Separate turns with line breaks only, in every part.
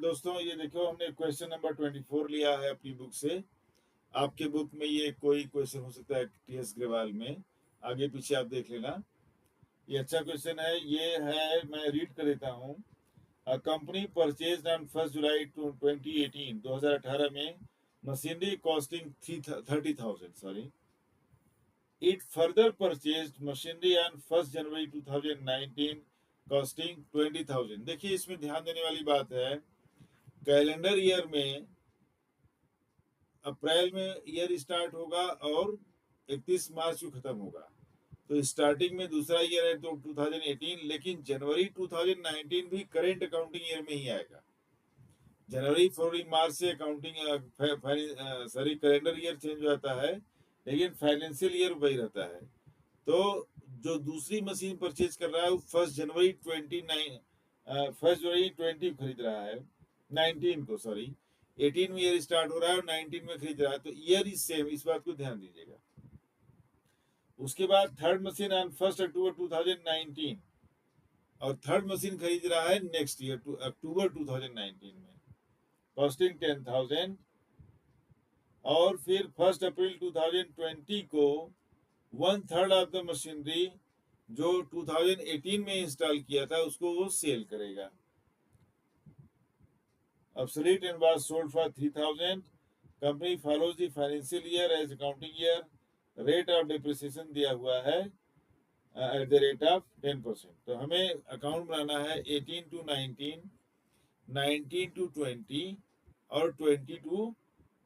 दोस्तों ये देखो हमने क्वेश्चन नंबर 24 लिया है अपनी बुक से। आपके बुक में ये कोई क्वेश्चन हो सकता है टीएस ग्रेवाल में, आगे पीछे आप देख लेना। ये अच्छा क्वेश्चन है, ये है, मैं रीड कर देता हूँ। अ कंपनी परचेज ऑन 1 जुलाई 2018 2018 में machinery costing 30,000, sorry. It further purchased machinery on 1 January 2019 costing 20,000। देखिए इसमें ध्यान देने वाली बात है, कैलेंडर ईयर में अप्रैल में ईयर स्टार्ट होगा और 31 मार्च को खत्म होगा। तो स्टार्टिंग में दूसरा ईयर है तो 2018, लेकिन जनवरी 2019 भी करेंट अकाउंटिंग ईयर में ही आएगा। जनवरी फरवरी मार्च से accounting sorry calendar year change हो जाता है, लेकिन फाइनेंशियल ईयर वही रहता है। तो जो दूसरी मशीन परचेज कर रहा है वो 1 जनवरी 20 खरीद रहा है, 19 को, सॉरी 18 में ईयर स्टार्ट हो रहा है और 19 में खरीद रहा है, तो ईयर इज सेम, इस बात को ध्यान दीजिएगा। उसके बाद थर्ड मशीन ऑन 1 अक्टूबर 2019, और थर्ड मशीन खरीद रहा है नेक्स्ट ईयर अक्टूबर 2019 में, कॉस्टिंग 10,000। और फिर 1 अप्रैल 2020 को 1/3 ऑफ द मशीनरी जो 2018 में इंस्टॉल किया था उसको वो सेल करेगा। Obsolete and was sold for 3,000। Company follows the financial year as accounting year. Rate of depreciation दिया हुआ है एट द रेट ऑफ 10%। तो हमें अकाउंट बनाना है 18 to 19, 19 to 20 और 20 to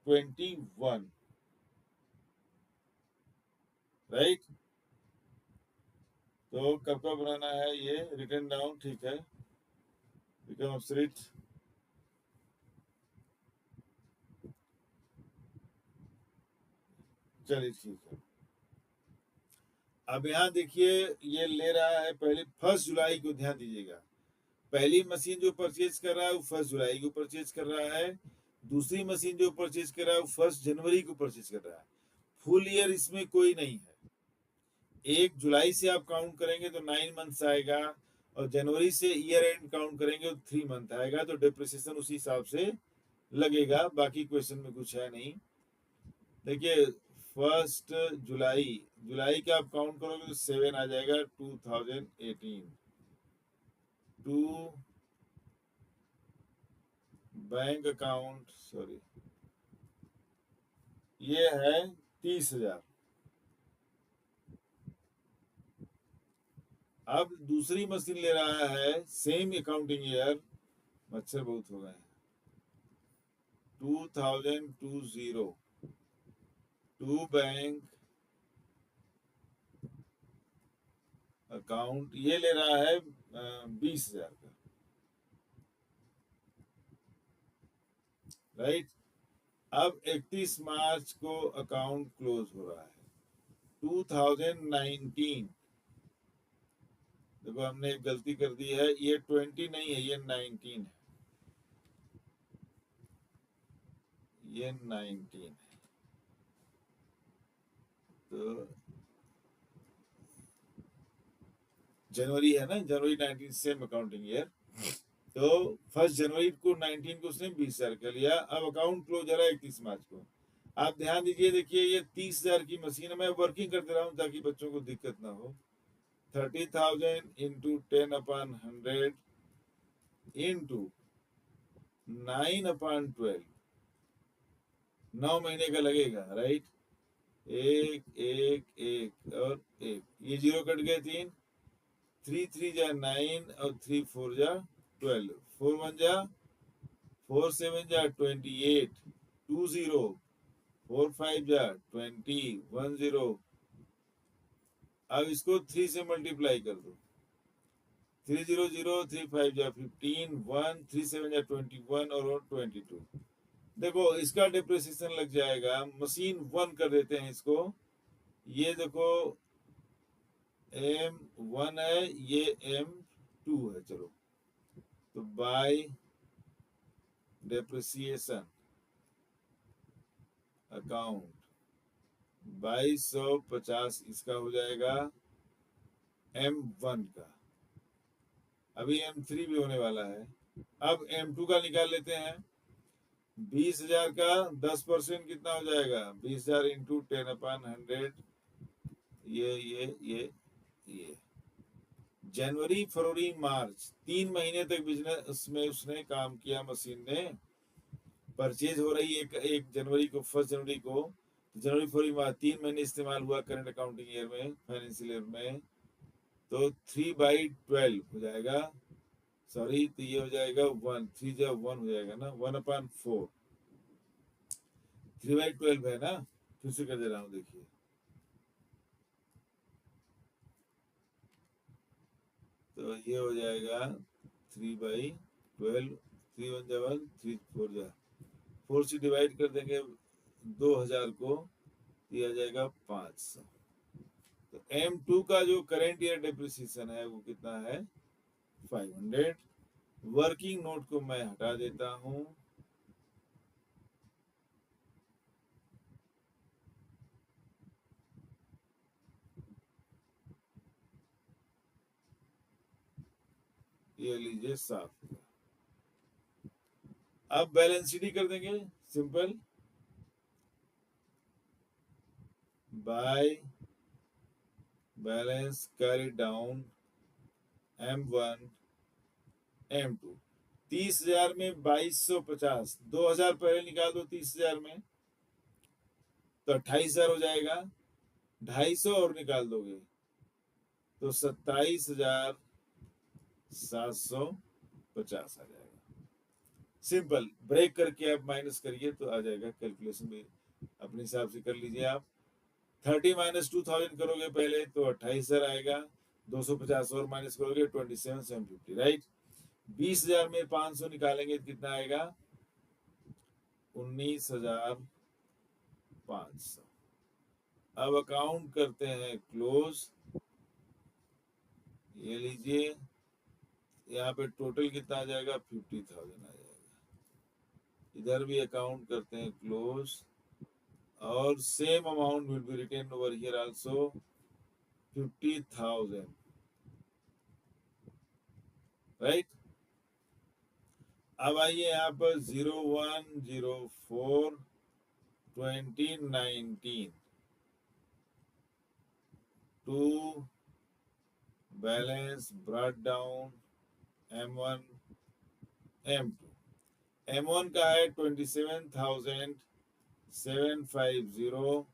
21, राइट। तो कब कब बनाना है ये रिटर्न डाउन, ठीक है। बिकम ऑब्सोलीट, चलिए ठीक है। अब यहाँ देखिए ये ले रहा है पहले 1 जुलाई को, ध्यान दीजिएगा। पहली मशीन जो परचेज कर रहा है वो 1 जुलाई को परचेज कर रहा है, दूसरी मशीन जो परचेज कर रहा है वो 1 जनवरी को परचेज कर रहा है। फुल ईयर इसमें कोई नहीं है। 1 जुलाई से आप काउंट करेंगे तो 9 मंथ्स आएगा, और जनवरी से ईयर एंड काउंट करेंगे तो 3 मंथ आएगा, तो डिप्रिसिएशन उसी हिसाब से लगेगा। बाकी क्वेश्चन में कुछ है नहीं। देखिए 1 जुलाई, जुलाई का आप काउंट करोगे तो 7 आ जाएगा, 2018 टू बैंक अकाउंट, सॉरी ये है 30,000। अब दूसरी मशीन ले रहा है सेम अकाउंटिंग ईयर, मच्छर बहुत हो गए, 2020 टू बैंक अकाउंट, ये ले रहा है 20,000 का, राइट। अब 31 मार्च को अकाउंट क्लोज हो रहा है 2019। देखो हमने एक गलती कर दी है, ये 20 नहीं है, ये 19 है, ये 19 है। तो जनवरी है ना, जनवरी 19 सेम अकाउंटिंग ईयर। तो 1 जनवरी को 19 को उसने 20,000 का लिया। अब अकाउंट क्लोज हो रहा है 31 मार्च को। आप ध्यान दीजिए, देखिए ये 30,000 की मशीन है, मैं वर्किंग करते रहा हूँ ताकि बच्चों को दिक्कत ना हो। 30,000 इंटू 10/100 इंटू 9/12, 9 महीने का लगेगा, राइट। एक एक एक और एक, ये जीरो कट गए, 3 3 3 जा 9 और 3 4 जा 12, 4 1 जा 4 7 जा 28, 20, 4 5 जा 20, 10। अब इसको 3 से मल्टीप्लाई कर दो, 3 0 0 3 5 जा 15, 1 3 7 जा 21 और 22। देखो इसका डिप्रिसिएशन लग जाएगा, मशीन 1 कर देते हैं इसको। ये देखो M1 है, ये M2 है। चलो तो बाय डेप्रिसिएशन अकाउंट 2250 इसका हो जाएगा M1 का। अभी M3 भी होने वाला है, अब M2 का निकाल लेते हैं। 20,000 का 10% कितना हो जाएगा? 20,000 इंटू 10/100। ये जनवरी फरवरी मार्च 3 महीने तक बिजनेस में उसने काम किया, मशीन ने। परचेज हो रही है एक जनवरी को, 1 जनवरी को, तो जनवरी फरवरी मार्च 3 महीने इस्तेमाल हुआ करंट अकाउंटिंग ईयर में, फाइनेंशियल ईयर में। तो 3/12 हो जाएगा, सॉरी, तो ये हो जाएगा 1, 3 जब 1 हो जाएगा ना, 1/4। 3/12 है ना, फिर से कर दे रहा हूँ, देखिए। तो ये हो जाएगा 3/12, 3 1 3 4 4 से डिवाइड कर देंगे 2,000 को, दिया जाएगा 500। तो M2 का जो करेंट ईयर डिप्रिसिएशन है वो कितना है? 500। वर्किंग नोट को मैं हटा देता हूं। ये लीजिए, साफ। अब बैलेंस शीट ही कर देंगे, simple. By balance carry down M1 M2। 30,000 में 2250, 2,000 पहले निकाल दो 30,000 में, तो 28,000 हो जाएगा। 250 और निकाल दोगे तो 27,750 आ जाएगा। सिंपल, ब्रेक करके आप माइनस करिए तो आ जाएगा, कैलकुलेशन में अपने हिसाब से कर लीजिए आप। 30 माइनस 2,000 करोगे पहले तो 28,000 आएगा। 250 और माइनस करोगे 27,750, राइट। 20,000 में 500 निकालेंगे तो कितना आएगा? 19,500। अब अकाउंट करते हैं क्लोज। ये लीजिए, यहाँ पे टोटल कितना आ जाएगा? 50,000 आ जाएगा। इधर भी अकाउंट करते हैं क्लोज, और same amount will be written over here also, 50,000, right. अब आइए यहाँ पर 01/04/2019 to balance brought down M1 M2। M1 का है 27,750,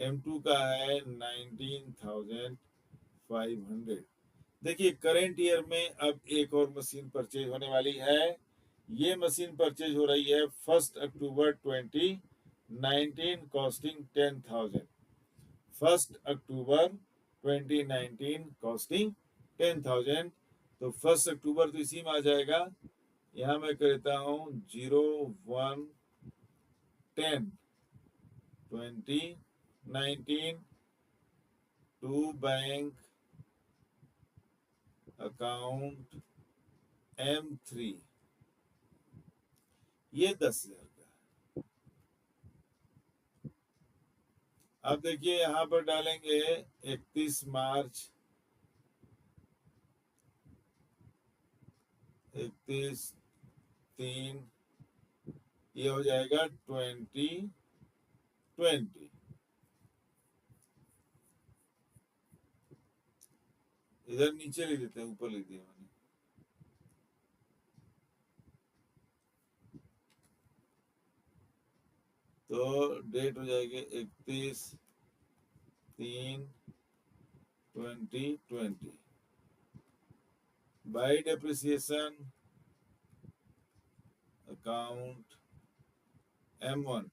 M2 का है 19,500। देखिए, करेंट ईयर में अब एक और मशीन परचेज होने वाली है। ये मशीन परचेज हो रही है 1 अक्टूबर 2019, कॉस्टिंग 10,000। 1 अक्टूबर 2019 कॉस्टिंग 10,000। तो 1 अक्टूबर तो इसी में आ जाएगा। यहाँ मैं करता हूँ 01/10/2019 टू बैंक अकाउंट M3। ये 10,000 का है। अब देखिए, यहाँ पर डालेंगे 31 मार्च, 31/3, ये हो जाएगा 2020। इधर नीचे लिख देते हैं, ऊपर लिख दिया मैंने। तो डेट हो जाएगी 31/3/2020। Bye depreciation account M1।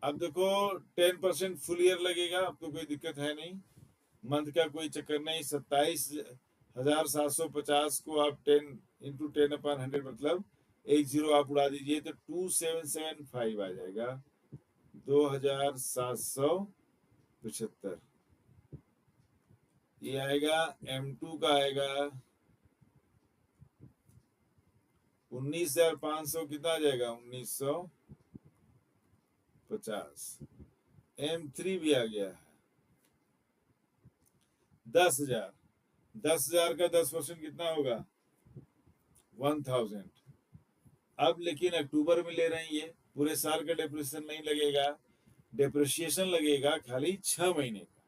अब देखो, 10% फुल ईयर लगेगा, अब तो कोई दिक्कत है नहीं, मंथ का कोई चक्कर नहीं। 27,750 को आप 10 × 10/100, मतलब 10 आप उड़ा दीजिए तो 2775 आ जाएगा, 2,775। ये आएगा। M2 का आएगा 19,500, कितना आ जाएगा? 1950। M3 भी आ गया है 10,000। 10,000 का 10% कितना होगा? 1000। अब लेकिन अक्टूबर में ले रहे हैं, ये पूरे साल का डेप्रिसिएशन नहीं लगेगा, डेप्रिसिएशन लगेगा खाली 6 महीने का,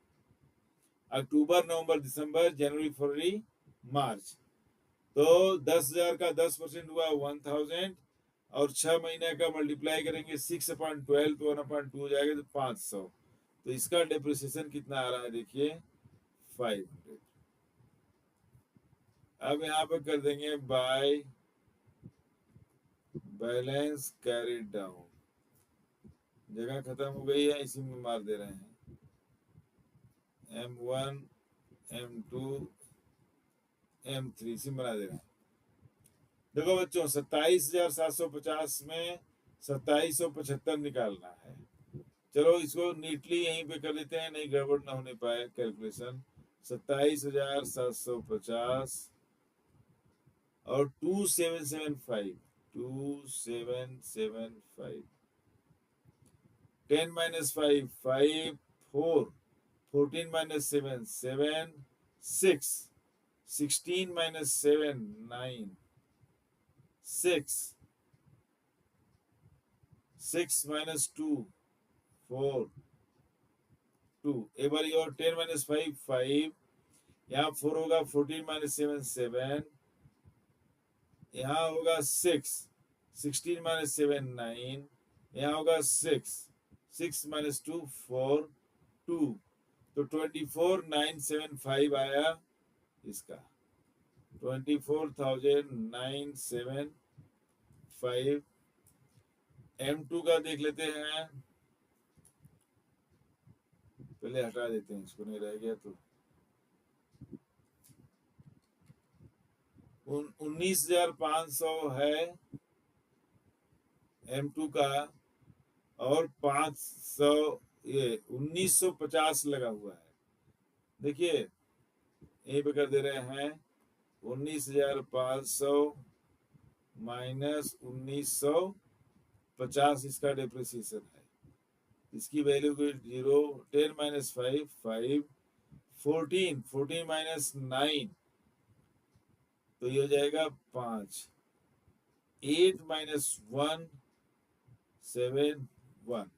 अक्टूबर नवंबर दिसंबर जनवरी फरवरी मार्च। तो 10,000 का 10% हुआ 1000, और 6 महीने का मल्टीप्लाई करेंगे 6/12 तो 1/2 हो जाएगा, तो 500। तो इसका डेप्रिसिएशन कितना आ रहा है देखिए, 500। अब यहाँ पे कर देंगे बाय बैलेंस कैरिड डाउन, जगह खत्म हो गई है, इसी में मार दे रहे हैं, M1 M2 M3 इसी में बना दे रहे हैं। देखो बच्चों, 27,750 में 2775 निकालना है। चलो इसको नीटली यहीं पे कर देते हैं, नहीं गड़बड़ ना होने पाए कैलकुलेशन। 27,750 और 2775, 2775, 10 - 5 5, 4, 14 - 7 7, 6, 16 - 7 9, 6, 6 - 2 4 2। एक बार और 10 - 5 5, यहाँ 4 होगा, 14 - 7 7, यहाँ होगा 6, 16 - 7 9, यहाँ होगा 6, 6 - 2 4 2। तो 24,975 आया इसका, 24,975। M2 का देख लेते हैं, पहले हटा देते हैं इसको, नहीं रह गया तो। 19,500 है M2 का, और 500, ये 1950 लगा हुआ है। देखिए यहीं पे कर दे रहे हैं, 19,500 माइनस 1950 इसका डेप्रिसिएशन है, इसकी वैल्यू को 0, 10 - 5 5, 14 14 - 9, तो ये हो जाएगा 5, 8 - 1 7 1।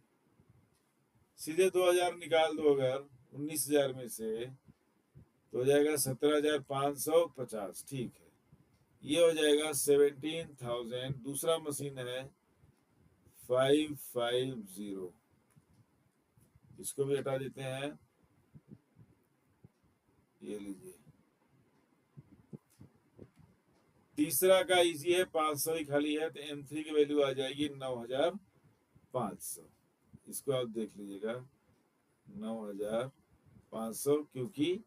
सीधे 2,000 निकाल दो अगर 19,000 में से, तो हो जाएगा 17,550। ठीक है, ये हो जाएगा 17,000। दूसरा मशीन है 550, इसको भी हटा देते हैं, ये लीजिए। तीसरा का इजी है, 500 ही खाली है, तो M3 की वैल्यू आ जाएगी 9,500। इसको आप देख लीजिएगा, 9,500, क्योंकि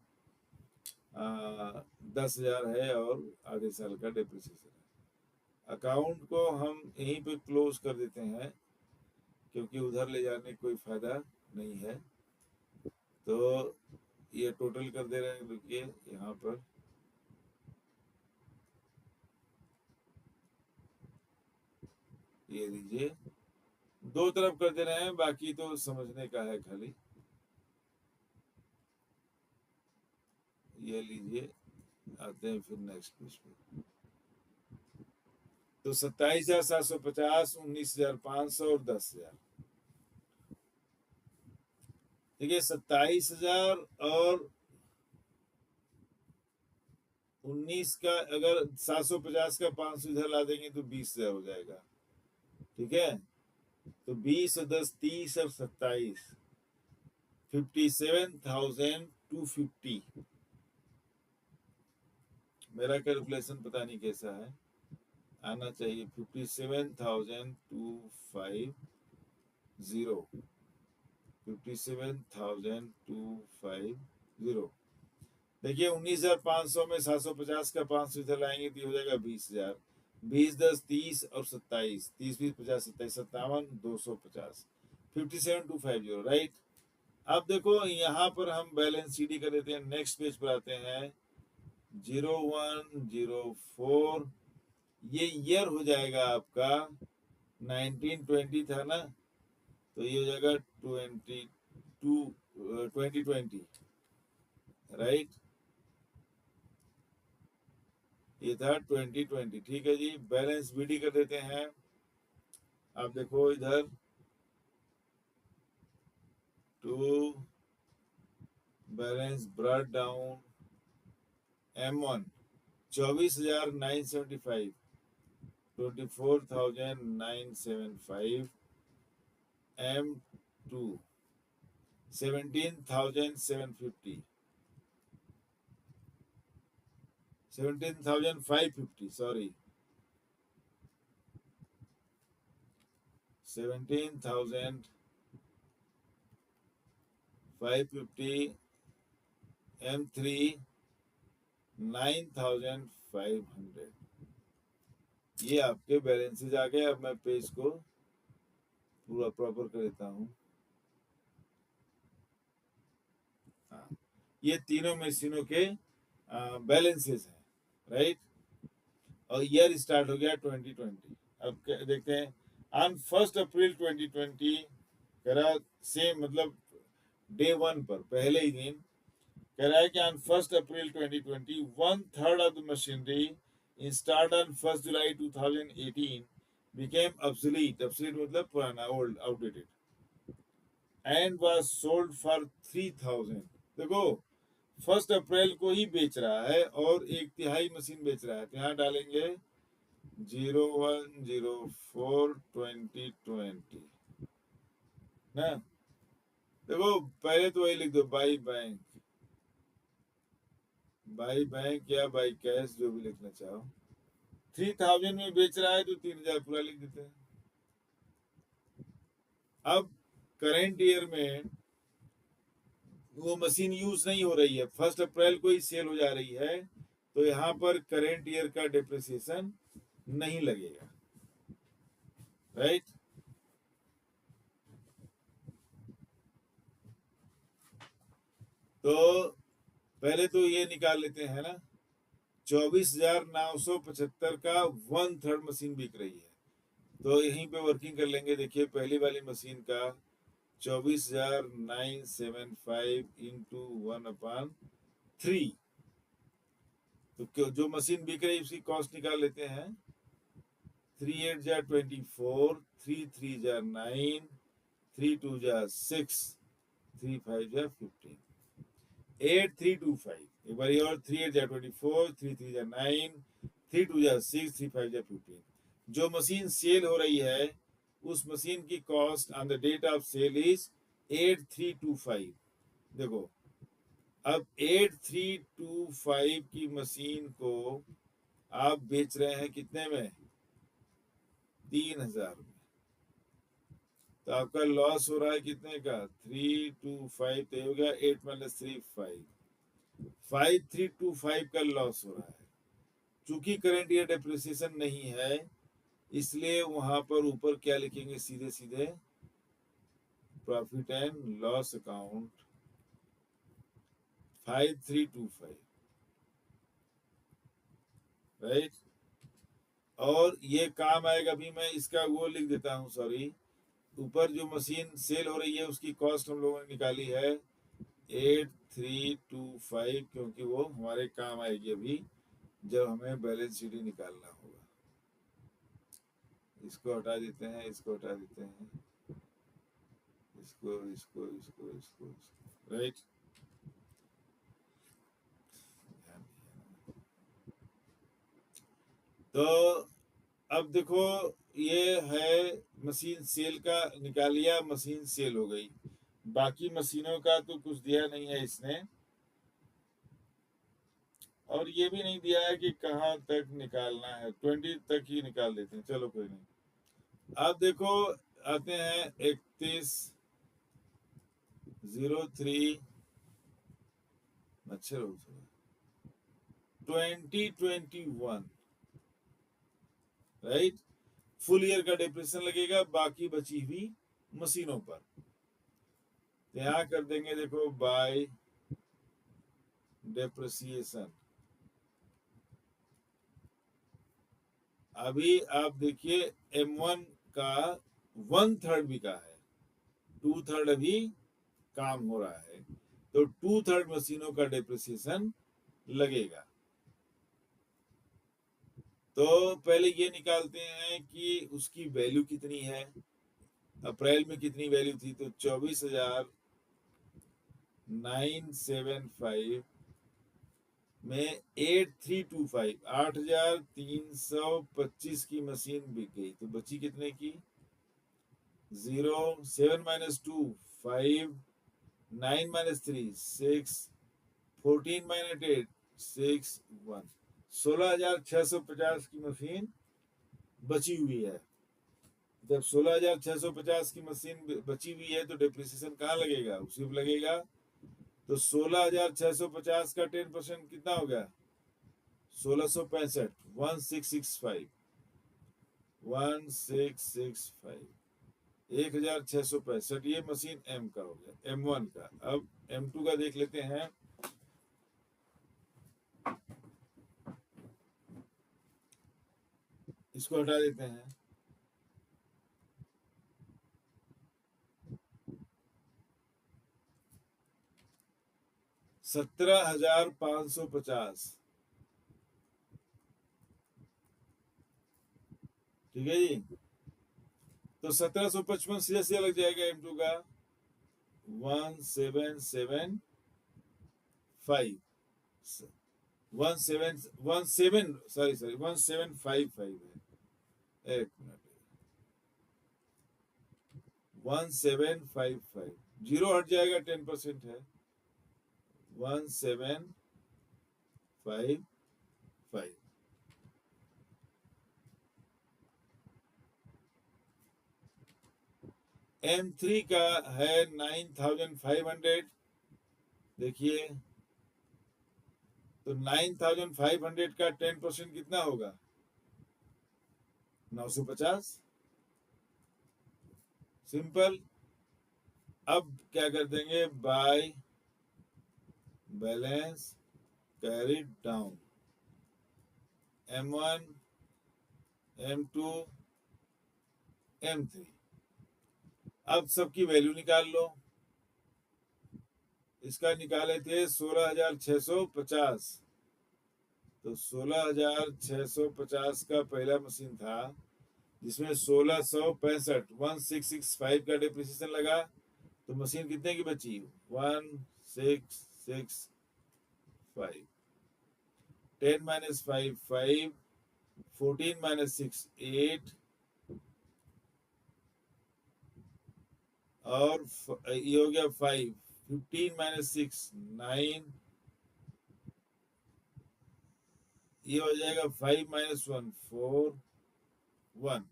10,000 है और आधे साल का डेप्रिसिएशन है। अकाउंट को हम यहीं पे क्लोज कर देते हैं, क्योंकि उधर ले जाने कोई फायदा नहीं है। तो ये टोटल कर दे रहे हैं, रुकिए यहाँ पर, ये लीजिए, दो तरफ कर दे रहे हैं, बाकी तो समझने का है खाली। ये लीजिए, आते हैं फिर नेक्स्ट पेज पे। तो 27,750, 19,500 और 10,000। देखिए 27,000 और 19 का अगर 750 का 500 इधर ला देंगे तो 20,000 हो जाएगा। ठीक है, तो 20 और 10 30 और 27, 57,250। मेरा कैलकुलेशन पता नहीं कैसा है, आना चाहिए 57,250, 57,250। देखिए 19,500 में 750 का 500 इधर लाएंगे तो हो जाएगा 20,000। 20 10 30 और 27, 30 20 50 27 57 250, 57,250, राइट। अब देखो यहाँ पर हम बैलेंस शीट कर देते हैं, नेक्स्ट पेज पर आते हैं, 0104, ये ईयर हो जाएगा आपका 1920 था ना, तो ये हो जाएगा 2020, राइट। ये था 2020। ठीक है जी, बैलेंस बीडी कर देते हैं। आप देखो इधर to balance brought down M1 24,975, 24,975, M2 17,750, 17,550, sorry, 17,550, M3 9,500। ये आपके बैलेंसेज आ गए। अब मैं पेज को पूरा प्रॉपर कर देता हूँ। हाँ, ये तीनों मशीनों के बैलेंसेज हैं, राइट। और ईयर स्टार्ट हो गया 2020। अब देखते हैं ऑन 1 अप्रैल 2020 करा सेम, मतलब डे वन पर पहले ही दिन कह रहा है कि on 1 April 2020 1/3 of the machinery installed on 1 July 2018 became obsolete, obsolete मतलब पुराना, old, outdated, and was sold for 3,000। देखो 1 अप्रैल को ही बेच रहा है और 1/3 मशीन बेच रहा है, तो यहाँ डालेंगे 01/04/2020 ना। देखो पहले तो वही लिख दो, बाई बैंक, बाई बैंक या बाई कैश, जो भी लिखना चाहो। 3,000 में बेच रहा है तो 3,000 पूरा लिख देते हैं। अब करेंट ईयर में वो मशीन यूज नहीं हो रही है, 1 अप्रैल को ही सेल हो जा रही है, तो यहाँ पर करेंट ईयर का डिप्रिसिएशन नहीं लगेगा, राइट। तो पहले तो ये निकाल लेते हैं ना, 24,975 का 1/3 मशीन बिक रही है, तो यहीं पे वर्किंग कर लेंगे। देखिए पहली वाली मशीन का 24,975 इंटू 1/3, तो जो मशीन बिक रही है उसकी कॉस्ट निकाल लेते हैं। 3/8 = 24, 3/3 = 9, 3/2 = 6, 3/5 = 15, 8,325। एक बार और, 3/8 = 24, 3/3 = 9, 3/2 = 6, 3/5 = 15। जो मशीन सेल हो रही है उस मशीन की cost on the date of sale is 8,325। देखो अब 8,325 की मशीन को आप बेच रहे हैं कितने में, 3,000 में, तो आपका लॉस हो रहा है कितने का, 325, तो हो गया 8 - 3 5, 5,325 का लॉस हो रहा है। चूंकि करंट ईयर डेप्रिसिएशन नहीं है, इसलिए वहां पर ऊपर क्या लिखेंगे, सीधे सीधे profit and loss account 5,325, right. और ये काम आएगा, अभी मैं इसका वो लिख देता हूँ, सॉरी, ऊपर जो मशीन सेल हो रही है उसकी कॉस्ट हम लोगों ने निकाली है 8,325, क्योंकि वो हमारे काम आएगी अभी जब हमें बैलेंस शीट निकालना होगा। इसको हटा देते हैं, इसको हटा देते हैं, इसको इसको इसको इसको, इसको, राइट। तो अब देखो ये है मशीन सेल का, निकाल लिया, मशीन सेल हो गई। बाकी मशीनों का तो कुछ दिया नहीं है इसने, और ये भी नहीं दिया है कि कहाँ तक निकालना है, 20 तक ही निकाल देते हैं, चलो कोई नहीं। अब देखो आते हैं 31/03, मच्छर हो 2021, राइट। फुल ईयर का डिप्रेशन लगेगा बाकी बची हुई मशीनों पर, यहाँ कर देंगे, देखो बाय डेप्रिसिएशन। अभी आप देखिए M1 का 1/3 बिका है, 2/3 अभी काम हो रहा है, तो 2/3 मशीनों का डेप्रिसिएशन लगेगा। तो पहले ये निकालते हैं कि उसकी वैल्यू कितनी है। अप्रैल में कितनी वैल्यू थी, तो 24,975 में 8325 8,325 की मशीन बिक गई। तो बची कितने की, 0, 7 - 2 5, 9 - 3 6, 14 - 8 6 1, 16,650 की मशीन बची हुई है। जब 16,650 की मशीन बची हुई है तो डिप्रिसिएशन कहाँ लगेगा, उसी पे लगेगा। तो 16,650 का 10% कितना हो गया, 1665, 1665, 1665, 1,665। ये मशीन एम का हो गया, M1 का। अब M2 का देख लेते हैं। इसको हटा देते हैं। 17,550, ठीक है जी। तो 1755 सीधा सीधा लग जाएगा M2 का 1775, 17 सॉरी 1755 है। एक मिनट, 1755, जीरो हट जाएगा, 10% है। 1755, M3 का है 9,500। देखिए, तो 9,500 का 10% कितना होगा, 950। सिंपल। अब क्या कर देंगे, by balance carry down, M1, M2, M3। अब सबकी वैल्यू निकाल लो। इसका निकाले थे 16,650। तो 16,650 का पहला मशीन था जिसमें 1665, 1665 का डिप्रिसिएशन लगा। तो मशीन कितने की बची, 1665, 10 - 5 5, 14 - 6 8, और ये हो गया 5, 15 - 6 9, ये हो जाएगा 5 - 1 4 1,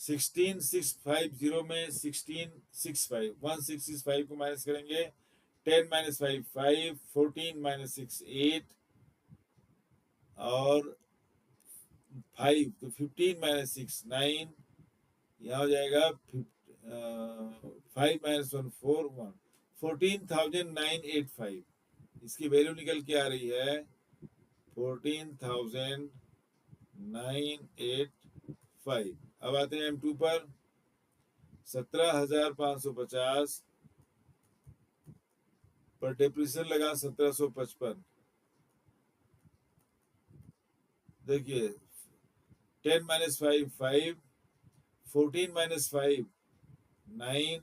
16,650 में 1665, 1665 को माइनस करेंगे। 10 - 5 5, 14 - 6 8, और 5, तो 15 - 6 9, यहाँ हो जाएगा 5 - 1 4 1, 14,985। इसकी वैल्यू निकल के आ रही है 14,985। अब आते हैं M2 पर। 17,550 पर डिप्रिसिएशन लगा 1755। देखिए, 10 - 5 5, 14 - 5 9,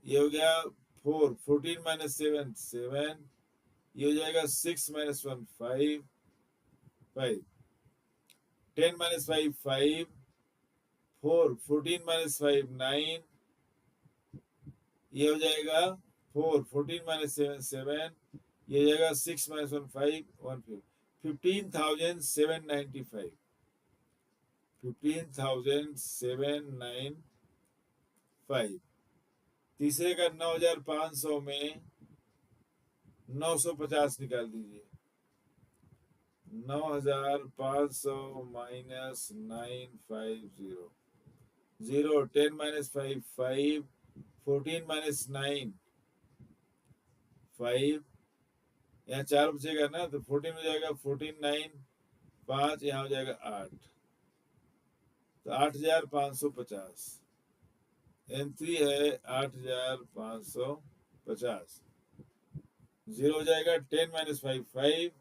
ये हो गया 4, 14 - 7 7, ये हो जाएगा 6 - 1 5 5, 10 - 5 5, 4, 14 - 5 9, ये हो जाएगा 4, 14 - 7 7, ये हो जाएगा 6 - 1 5 1 5, 15,795, 15,795। तीसरे का 9,500 में 950 निकाल दीजिए। 9,500 माइनस 950, 0, 10 - 5 5, 14 - 9 5, यहाँ 4 बचेगा ना, तो 14 हो जाएगा, 14 9 5, यहाँ हो जाएगा 8, तो 8,550। M3 है 8,550, 0 हो जाएगा। 10 - 5 5,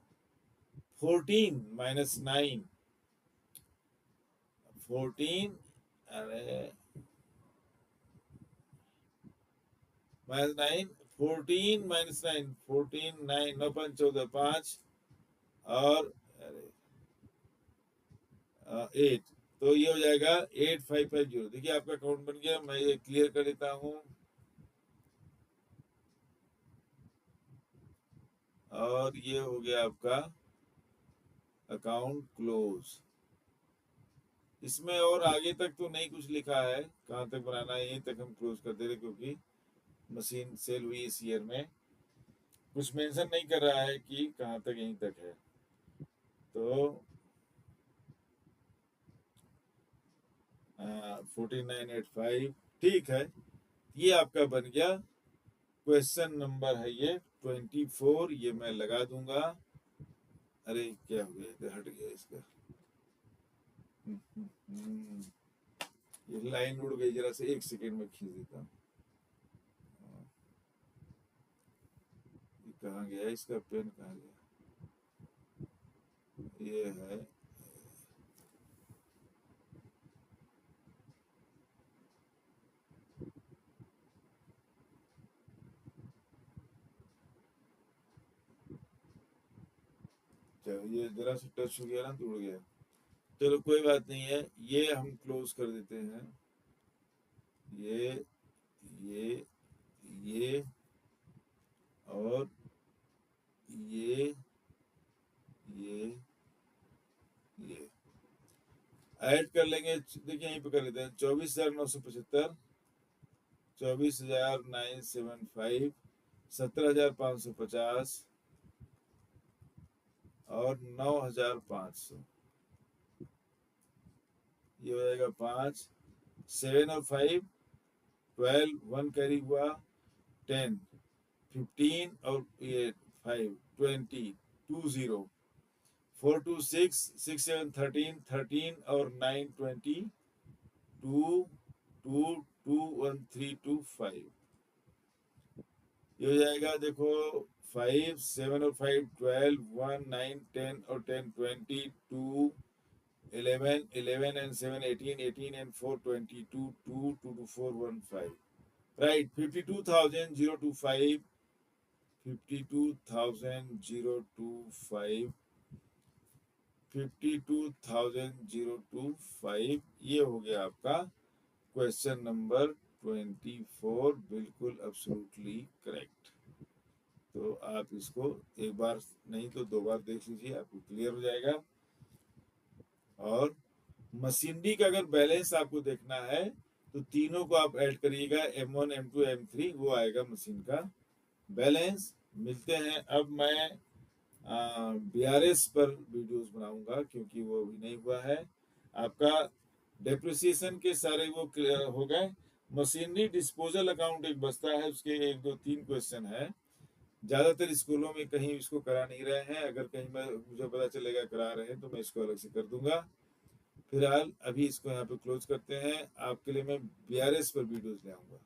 14 माइनस 9, 14, अरे माइनस 9, 14 माइनस 9, 14, 9, 9 5 14, 5 और अरे 8, तो ये हो जाएगा 8550। देखिए आपका अकाउंट बन गया। मैं ये क्लियर कर देता हूँ और ये हो गया आपका अकाउंट क्लोज। इसमें और आगे तक तो नहीं कुछ लिखा है, कहाँ तक बनाना है यहीं तक हम क्लोज कर दे रहे, क्योंकि मशीन सेल हुई इस ईयर में। कुछ मेंशन नहीं कर रहा है कि कहाँ तक, यहीं तक है। तो 4985 ठीक है। ये आपका बन गया। क्वेश्चन नंबर है ये 24, ये मैं लगा दूंगा। अरे क्या हो गया, इधर हट गया इसका। ये लाइन उड़ गई, जरा से 1 सेकेंड में खींच देता हूँ। ये कहाँ गया, इसका पेन कहाँ गया? ये है, चलो ये जरा से टच हो गया ना तो उड़ गया। चलो कोई बात नहीं है, ये हम क्लोज कर देते हैं। ये ये ये और ये ये ऐड कर लेंगे। देखिए यहीं पे कर लेते हैं। 24,975, 24,975, 17,550 और 9,500। ये हो जाएगा 5, 7 और 5, 12, 1 कैरी हुआ, 10, 15 और ये 5, 20, 20, 4 2 6, 6 7 13, 13 और 9 20, 2 2 2 1 3 2 5। ये हो जाएगा देखो 5 7 और 5 12, 1 9 10 और 10 20, 2 11, 11 and 7 18, 18 and 4 22, 2 2 to 4 1 5, right? 52,025, 52,025, 52,025। ये हो गया आपका क्वेश्चन नंबर 24, बिल्कुल अब्सोल्युटली करेक्ट। तो आप इसको एक बार नहीं तो 2 बार देख लीजिए, आपको क्लियर हो जाएगा। और मशीनरी का अगर बैलेंस आपको देखना है तो तीनों को आप ऐड करिएगा, M1 M2 M3, वो आएगा मशीन का बैलेंस। मिलते हैं। अब मैं BRS पर वीडियोस बनाऊंगा, क्योंकि वो अभी नहीं हुआ है। आपका डेप्रिसिएशन के सारे वो हो गए। मशीनरी डिस्पोजल अकाउंट एक बचता है, उसके 1 2 3 क्वेश्चन है। ज़्यादातर स्कूलों में कहीं इसको करा नहीं रहे हैं। अगर कहीं मैं मुझे पता चलेगा करा रहे हैं तो मैं इसको अलग से कर दूंगा। फिलहाल अभी इसको यहाँ पे क्लोज करते हैं। आपके लिए मैं BRS पर वीडियोस ले आऊंगा।